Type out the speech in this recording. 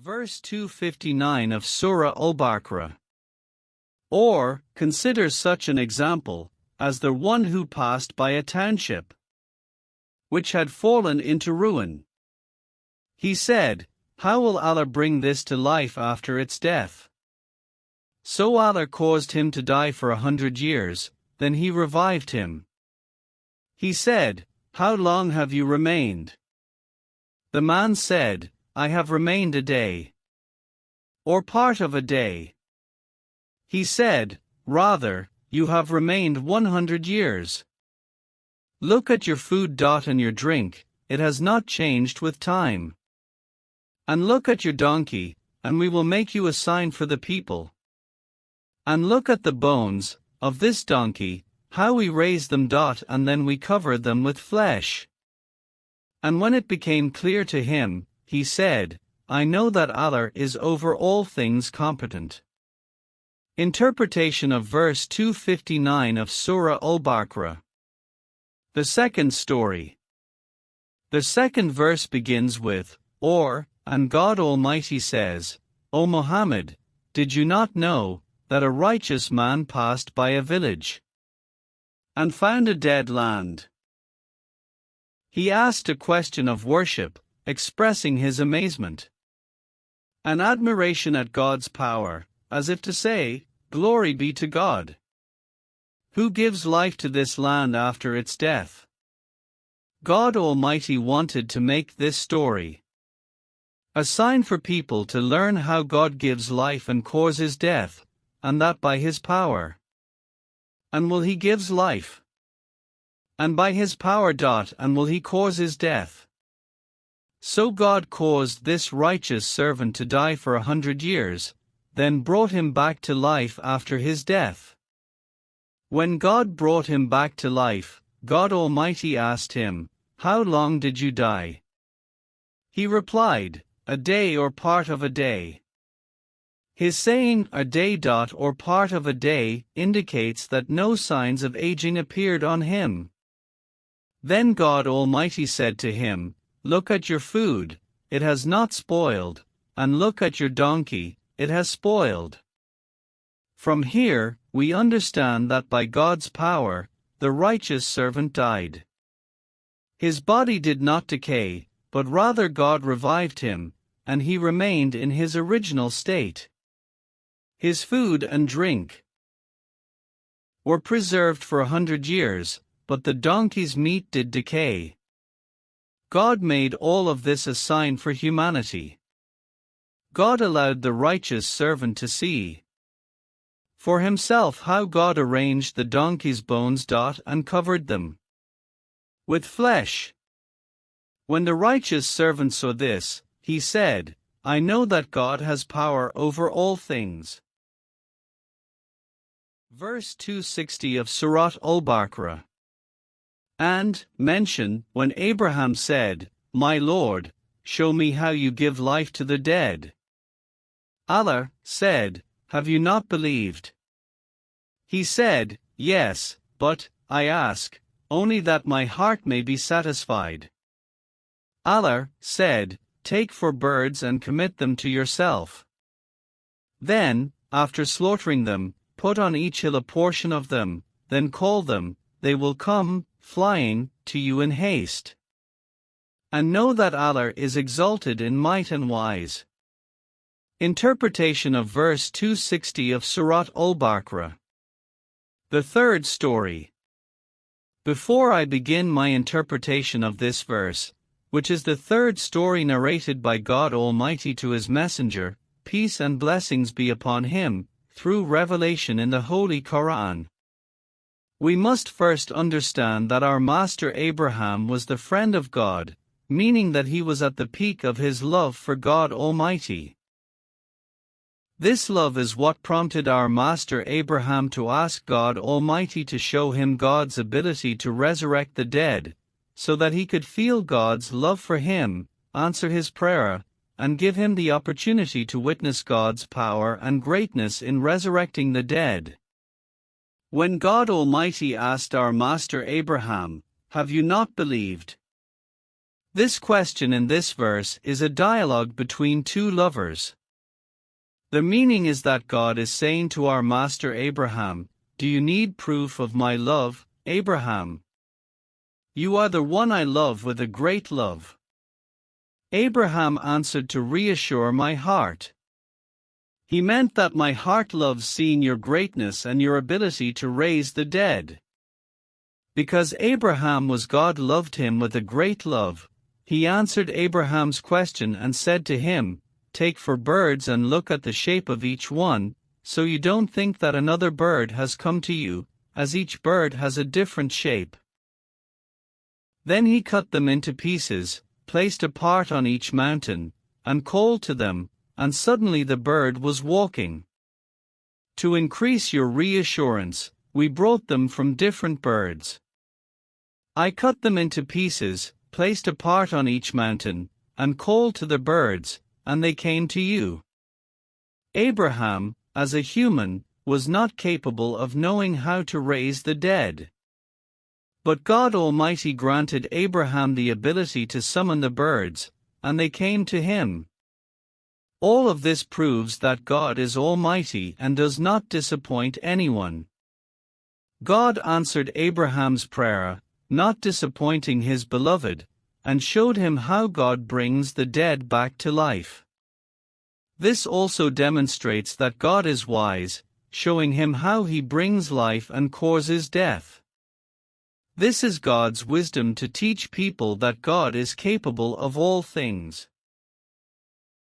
Verse 259 of Surah Al-Baqarah. Or, consider such an example, as the one who passed by a township, which had fallen into ruin. He said, "How will Allah bring this to life after its death?" So Allah caused him to die for 100 years, then He revived him. He said, "How long have you remained?" The man said, "I have remained a day, or part of a day." He said, "Rather, you have remained 100 years. Look at your food and your drink, it has not changed with time. And look at your donkey, and we will make you a sign for the people. And look at the bones of this donkey, how we raised them and then we covered them with flesh." And when it became clear to him, he said, "I know that Allah is over all things competent." Interpretation of verse 259 of Surah Al-Baqarah. The second story. The second verse begins with, "Or, and God Almighty says, O Muhammad, did you not know that a righteous man passed by a village and found a dead land? He asked a question of worship, expressing his amazement and admiration at God's power, as if to say, Glory be to God, who gives life to this land after its death." God Almighty wanted to make this story a sign for people to learn how God gives life and causes death, and that by His power. And will He gives life, and by His power and will He causes death. So God caused this righteous servant to die for 100 years, then brought him back to life after his death. When God brought him back to life, God Almighty asked him, "How long did you die?" He replied, "A day or part of a day." His saying, "a day or part of a day," indicates that no signs of aging appeared on him. Then God Almighty said to him, "Look at your food, it has not spoiled, and look at your donkey, it has spoiled." From here, we understand that by God's power, the righteous servant died. His body did not decay, but rather God revived him, and he remained in his original state. His food and drink were preserved for 100 years, but the donkey's meat did decay. God made all of this a sign for humanity. God allowed the righteous servant to see for himself how God arranged the donkey's bones and covered them with flesh. When the righteous servant saw this, he said, "I know that God has power over all things." Verse 260 of Surah Al-Baqarah. And, mention, when Abraham said, "My Lord, show me how you give life to the dead." Allah said, "Have you not believed?" He said, "Yes, but, I ask, only that my heart may be satisfied." Allah said, "Take 4 birds and commit them to yourself. Then, after slaughtering them, put on each hill a portion of them, then call them, they will come, flying, to you in haste. And know that Allah is exalted in might and wise." Interpretation of verse 260 of Surah Al-Baqarah. The third story. Before I begin my interpretation of this verse, which is the third story narrated by God Almighty to His Messenger, peace and blessings be upon him, through revelation in the Holy Quran, we must first understand that our master Abraham was the friend of God, meaning that he was at the peak of his love for God Almighty. This love is what prompted our master Abraham to ask God Almighty to show him God's ability to resurrect the dead, so that he could feel God's love for him, answer his prayer, and give him the opportunity to witness God's power and greatness in resurrecting the dead. When God Almighty asked our master Abraham, "Have you not believed?" This question in this verse is a dialogue between two lovers. The meaning is that God is saying to our master Abraham, "Do you need proof of my love, Abraham? You are the one I love with a great love." Abraham answered, "To reassure my heart." He meant that my heart loves seeing your greatness and your ability to raise the dead. Because Abraham was God loved him with a great love, he answered Abraham's question and said to him, "Take 4 birds and look at the shape of each one, so you don't think that another bird has come to you, as each bird has a different shape." Then he cut them into pieces, placed a part on each mountain, and called to them, and suddenly the bird was walking. To increase your reassurance, we brought them from different birds. I cut them into pieces, placed a part on each mountain, and called to the birds, and they came to you. Abraham, as a human, was not capable of knowing how to raise the dead. But God Almighty granted Abraham the ability to summon the birds, and they came to him. All of this proves that God is almighty and does not disappoint anyone. God answered Abraham's prayer, not disappointing his beloved, and showed him how God brings the dead back to life. This also demonstrates that God is wise, showing him how he brings life and causes death. This is God's wisdom to teach people that God is capable of all things.